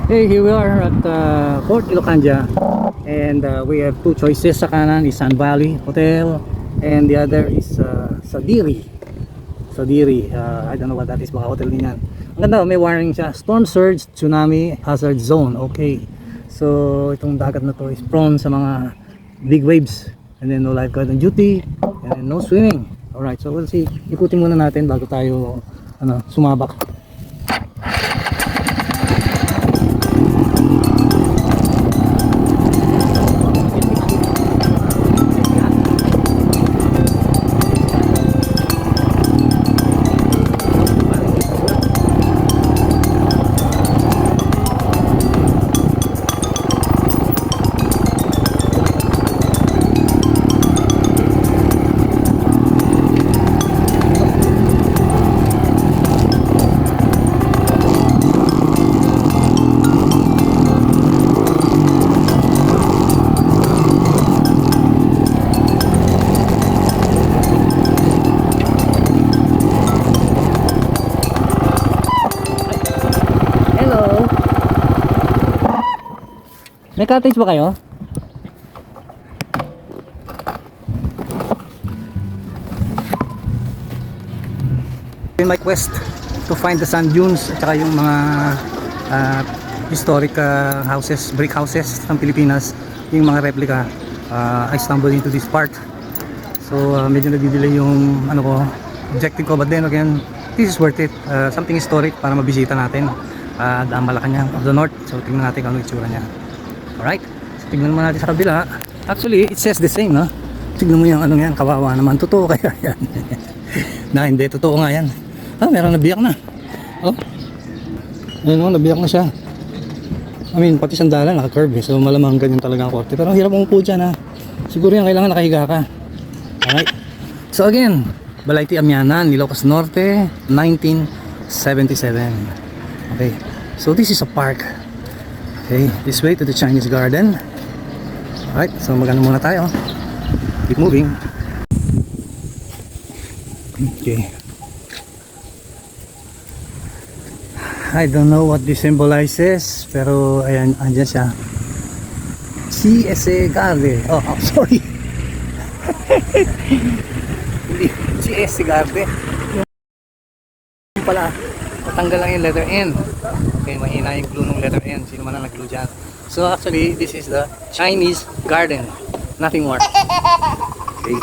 Hey, here we are at Fort Ilocanja, and we have two choices. Sa kanan is Sun Valley Hotel, and the other is Sadiri. I don't know what that is, baka hotel din yan. Ang ganda, may warning siya, storm surge, tsunami hazard zone. Okay, so itong dagat na to is prone sa mga big waves, and then no lifeguard on duty, and then no swimming. Alright, so we'll see, ikutin muna natin bago tayo sumabak. May cottage ba kayo? In my quest to find the sand dunes at saka yung mga historic houses, brick houses ng Pilipinas, yung mga replica, I stumbled into this part. So medyo nadidelay yung objective ko, but then again, this is worth it. Something historic para mabisita natin. Daan Malacanang of the North. So tingnan natin kung ano itsura niya. Alright, so tignan mo natin sa kabila. Actually, it says the same, no? Tignan mo yung yan, kawawa naman. Totoo kaya yan? Na, hindi, totoo nga yan. Meron nabiyak na. Oh, ayun o, nabiyak na siya. I mean, pati sandalan naka-curve, so malamang ganyan talaga ang korte. Pero hirap umupo dyan, ha? Siguro yan, kailangan nakahiga ka. Alright, so again, Balay Amianan, Ilocos Norte, 1977. Okay, so this is a park. Okay, this way to the Chinese garden. Alright, so magano muna tayo. Keep moving. Okay, I don't know what this symbolizes, pero ayan, andyan siya. CSA Garden. Oh, sorry. CSA Garden. Yung pala, patanggal lang yung letter N. Okay, mahina yung glue ng letter N. Sino man ang nag-glue dyan. So actually, this is the Chinese garden. Nothing more. Okay.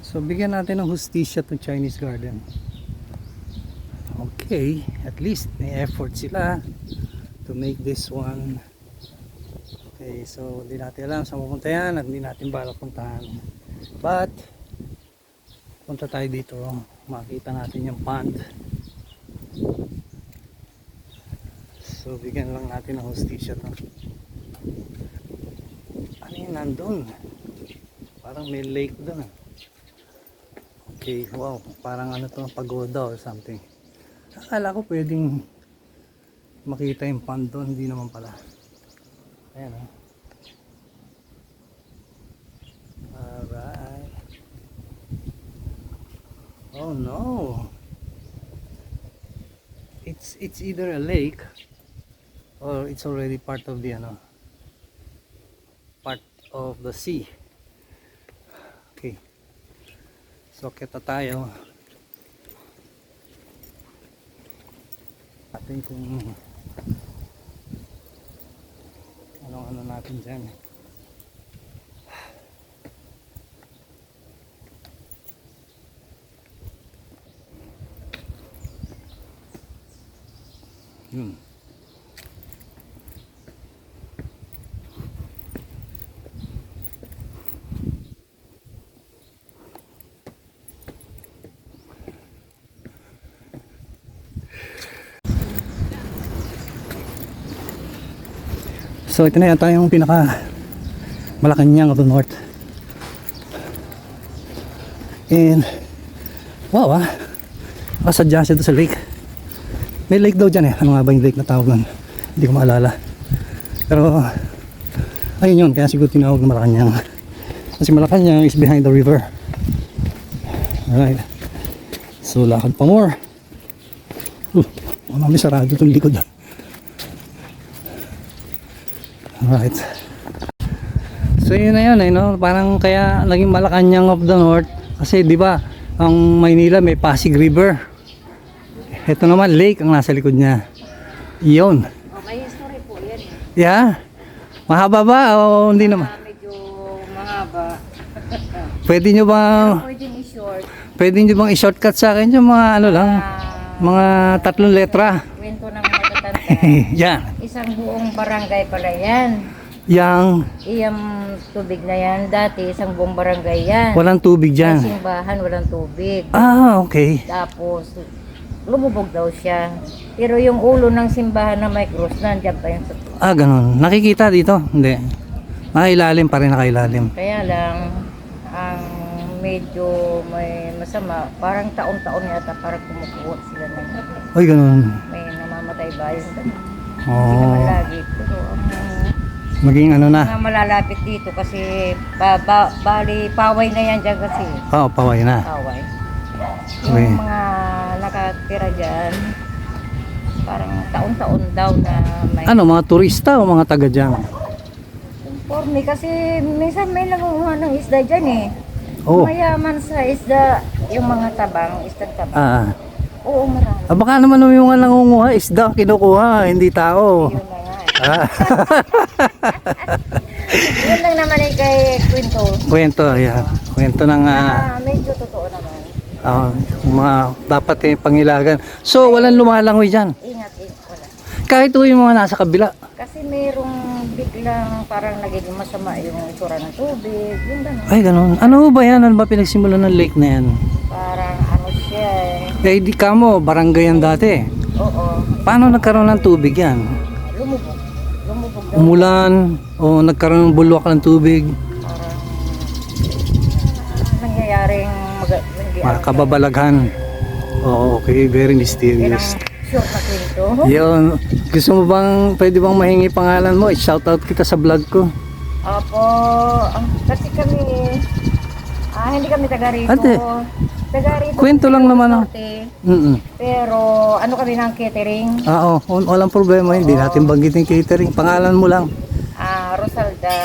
So bigyan natin ng hustisya itong Chinese garden. Okay, at least may effort sila to make this one. Okay, so hindi natin alam saan pupunta yan at hindi natin balak puntahan, but punta tayo dito, makita natin yung pond. So bigyan lang natin ng hustisya to. Ano yun nandun? Parang may lake doon. Okay, wow, parang pagoda or something. Akala ko pwedeng makita yung pond doon, hindi naman pala. Ayan, oh. Alright. Oh no, it's either a lake or it's already part of the part of the sea. Okay, so kita tayo atin kung ano natin dyan. So ito na yata yung pinaka Malacanang of the North. And wow, nakasadya siya doon sa lake. May lake daw dyan eh. Ano nga ba yung lake na tawag nun? Hindi ko maalala. Pero ayun yun, kaya siguro tinawag na Malacanang. Kasi Malacanang is behind the river. Alright. So lakad pa more. Mami sarado itong likod. Alright. So yun na yun, no? Parang kaya naging Malacanang of the North. Kasi di ba ang Maynila may Pasig River. Ito naman lake ang nasa likod niya. Iyon. Oh, may history po yan. Yeah. Mahaba ba o hindi naman? Medyo mahaba. Pwede nyo ba Pwedeng i-short. Pwede nyo bang i-shortcut sa akin yung mga ano lang? Mga 3 letra. Kwento ng matatanda. Yan. Isang buong barangay pala yan. Yang Iyang tubig na yan. Dati isang buong barangay yan. walang tubig May dyan. simbahan, walang tubig. Ah, okay. Tapos, lumubog daw siya. Pero yung ulo ng simbahan na may cross, nandiyan pa yun sa tubig. Ah, ganun. Nakikita dito? Hindi. Nakailalim pa rin, nakailalim. Kaya lang, ang medyo may masama, parang taon-taon yata parang kumukuha sila ng Ay, ganun. may namamatay ba yun. Hindi Oh, naman lagi. Pero ang maging ano na. mga malalapit dito kasi bali paway na yan dyan kasi. Oo, paway na. Paway. Okay. Yung mga nakatira dyan, parang taon-taon daw na may Ano, mga turista o mga taga dyan? informe kasi minsan may nangunguha ng isda dyan eh. Oh, Mayaman sa isda, yung mga tabang, isda tabang. ah. Oo, marami. Ah, baka naman yung mga nangunguha, isda ang kinukuha, hindi tao. Yun na nga. Ah. Yun lang naman eh kay Kwento. Kwento, yan. Kwento ng Medyo totoo naman. mga dapat pangilagan. So, walang lumalangoy dyan. Ingat, wala. Kahit yung mga nasa kabila. Kasi mayroong biglang parang nagiging masama yung itsura ng tubig. Yung gano'n. Ay, ganun. Ano ba yan? Ano ba pinagsimulan ng lake na yan? Parang ano siya eh. Eh, di ka mo, barangay yan dati. Oo. Paano nagkaroon ng tubig yan? Lumubog. Lumubog daw. Umulan o nagkaroon ng bulwak ng tubig? Parang nangyayaring Kababalaghan. Oo, okay. Very Yan ang mysterious. short na kwento. Yun. Gusto mo bang, pwede bang mahingi pangalan mo? I-shoutout kita sa vlog ko. Opo, kasi kami, hindi kami taga rito. Ate, Taga rito. kwento lang naman, Norte. Pero, ano kami ng catering? oo, walang problema. Hindi natin banggitin catering. Pangalan mo lang. Rosalda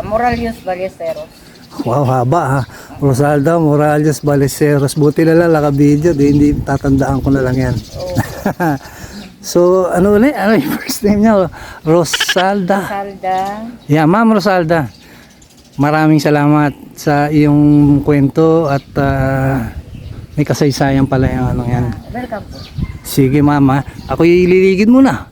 Morales Ballesteros. Wow, haba ha. Rosalda Morales Ballesteros. Buti na lang naka-video. Hindi tatandaan ko na lang yan. Oh, So, ano ulit? Ano yung first name niya? Rosalda. Rosalda. Yeah, Ma'am Rosalda. Maraming salamat sa iyong kwento at may kasaysayan pala yung ano yan. Welcome po. Sige, Mama. Ako ililigid muna.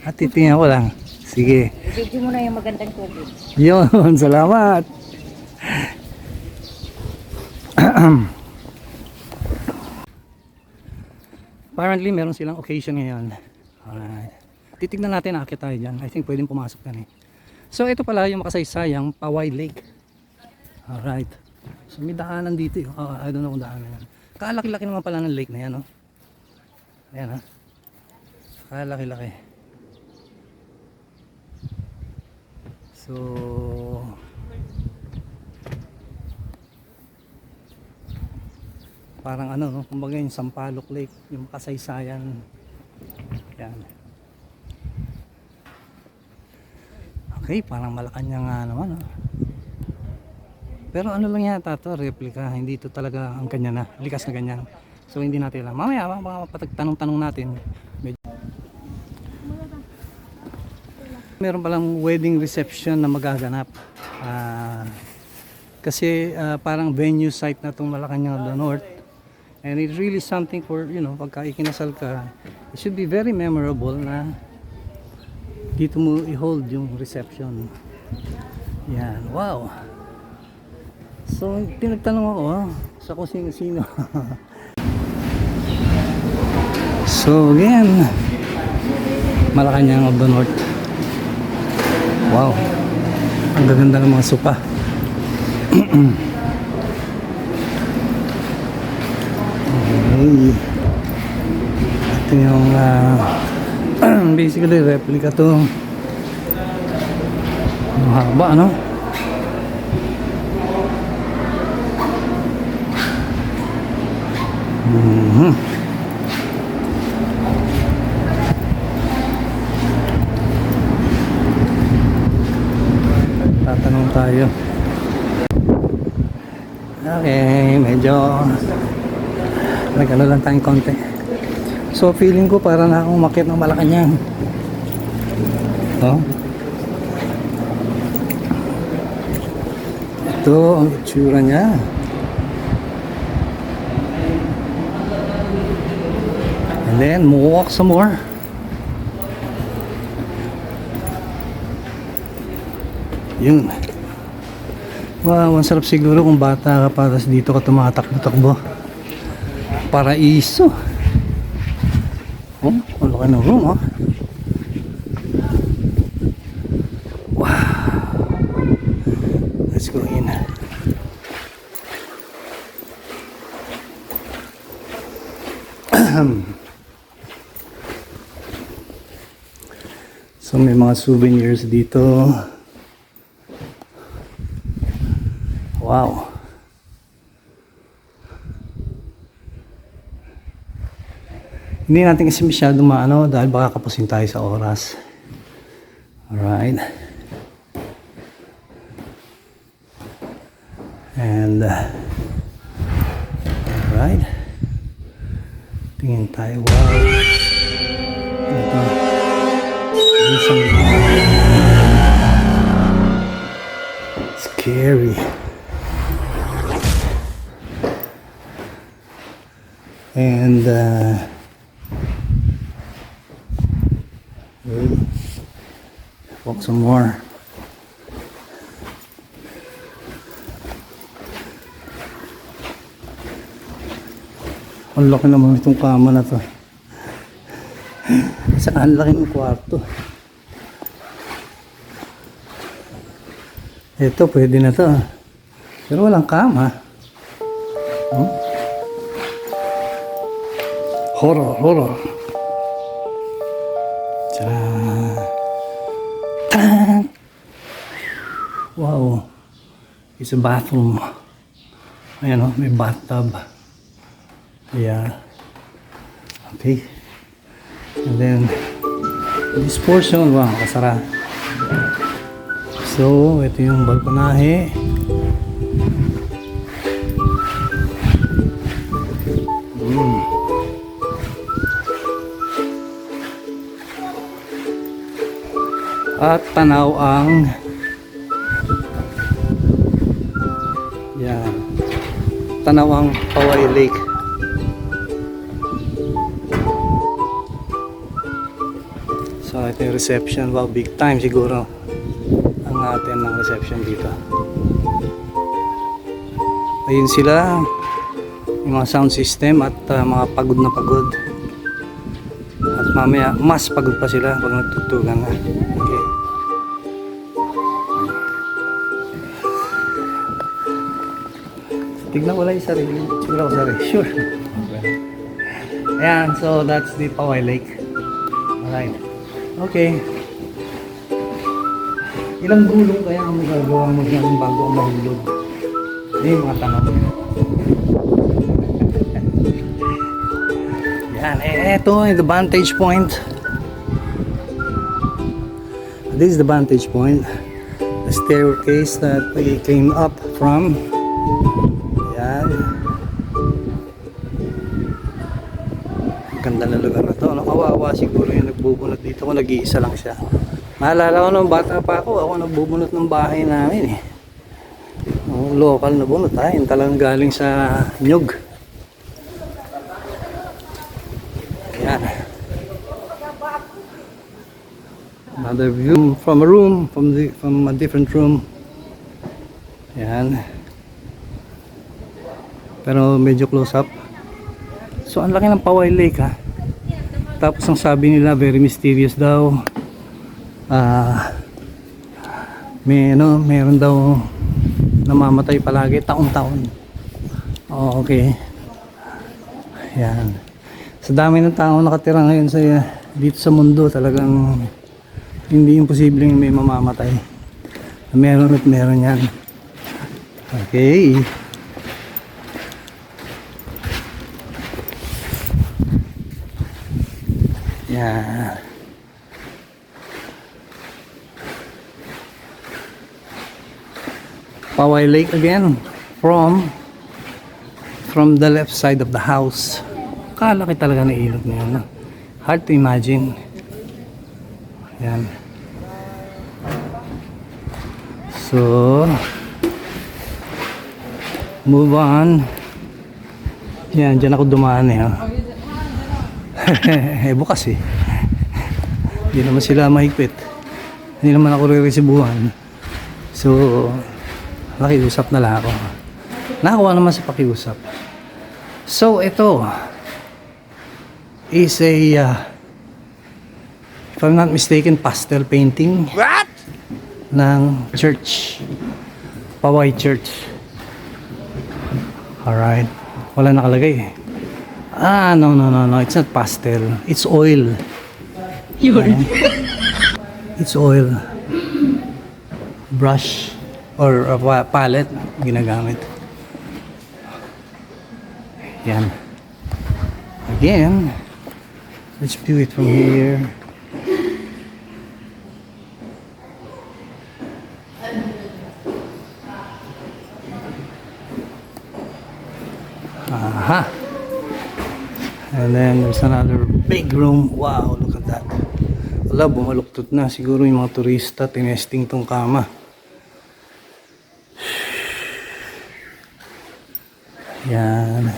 At titingnan ko lang. Sige. I-video mo na yung magandang tubig. Yun, salamat. Apparently, meron silang occasion ngayon. Alright. Titignan natin, akit tayo dyan. I think pwedeng pumasok na eh. So, ito pala yung makasaysayang Paway Lake. Alright. So, may daanan dito. I don't know kung daanan yan. Kalaki-laki naman pala ng lake na yan. Oh. Ayan ha. Kalaki-laki. So, parang ano, no? Kumbaga yung Sampaloc Lake, yung kasaysayan. Yan. Okay, parang Malacanang nga naman. Oh. Pero ano lang yata to, replica. Hindi ito talaga ang kanya na, likas na ganyan. So hindi natin alam. Mamaya, mapatagtanong-tanong natin. Meron palang wedding reception na magaganap. Kasi parang venue site na itong Malacanang of the North. And it's really something for, you know, pagka ikinasal ka, it should be very memorable na dito mo i-hold yung reception. Yan, wow. So, tinagtanong ako sa kung sino-sino. So, again, Malacanang of the North. Wow. Ang gaganda ng mga sopa. Okay. Ito yung basically replica to. Mahaba, ano? Mhm. Tatanong tayo. Okay, medyo nag-ano lang tayong konti. So feeling ko para na akong umakyat ng Malacanang. Oh. Ito ang itsura niya. And then walk some more. Yun. Wow, ang sarap siguro kung bata ka pa tapos dito ka tumatakbo-takbo. Paraiso. Oh, ang laki ng room, oh. Wow. Let's go in. So may mga souvenirs dito. Wow. Hindi natin kasi masyado maano dahil baka kapusin tayo sa oras. Alright. And alright. Tingin tayo. Wow. Ito. Scary. And walk some more. Ang laki naman itong kama na to. Saan ang laki ng kwarto. Ito pwede na to. Pero walang kama. Horror, horror. Tadaan! Wow. It's a bathroom. Ayan o, may bathtub. Yeah. Okay. And then, this portion, wow, kasara. So, ito yung balkonahe. At tanaw ang yan, tanaw ang Poway Lake. So ito yung reception. Wow, big time siguro ang atin ng reception dito. Ayun sila, yung mga sound system at mga pagod na pagod. At mamaya mas pagod pa sila pag nagtutugan na. Okay. Tignan ko lang yung sarili. Siguro ako sarili. Sure. Okay. Ayan, so that's the Poway Lake. Alright. Okay. Ilang gulong kaya ang magagawa mo dyan bago ang mahulog? Yung mga tanong. Yan, eto the vantage point. This is the vantage point. The staircase that we came up from. Yan. Ganda na lugar na to. Ano, kawawa siguro yung nagbubunot dito kung nag-iisa lang siya. Maalala ko nung bata pa ako nagbubunot ng bahay namin eh. Local na bunot ha. Yung talagang galing sa nyug. Yan. Another view from a room, from a different room. Yan. Pero medyo close up. So ang laki ng Poway Lake ha. Tapos ang sabi nila very mysterious daw. Meron daw namamatay palagi taon-taon. Oh, okay. Yan. Sa dami ng tao nakatira ngayon dito sa mundo, talagang hindi imposibleng may mamamatay. Meron at meron yan. Okay. Yan. Poway Lake again from the left side of the house. Kalaki talaga na ilog na yun. No? Hard to imagine. Yan. So, move on. Yan, dyan ako dumaan eh. Oh. Eh, bukas eh. Hindi naman sila mahigpit. Hindi naman ako re-resibuhan. So, nakiusap na lang ako. Nakakuha naman sa pakiusap. So, ito is a if I'm not mistaken, pastel painting. What? Ng church. Poway Church. Alright. Wala nakalagay. No. It's not pastel. It's oil. Yun. It's oil. Brush or palette ginagamit. Yan. Again, let's view it from here. Aha. And then there's another big room. Wow, look at that. Wala, bumaluktot na. Siguro yung mga turista tinesting tong kama. Yan.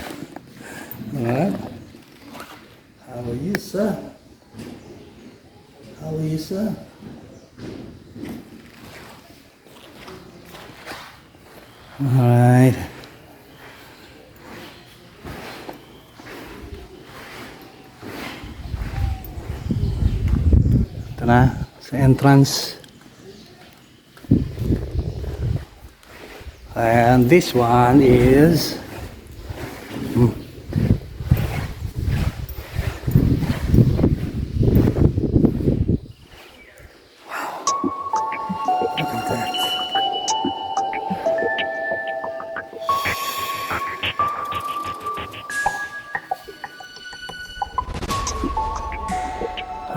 Yan. How are you, sir? How are you, sir? Alright. Ito na, sa entrance. And this one is look at that.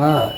Ah,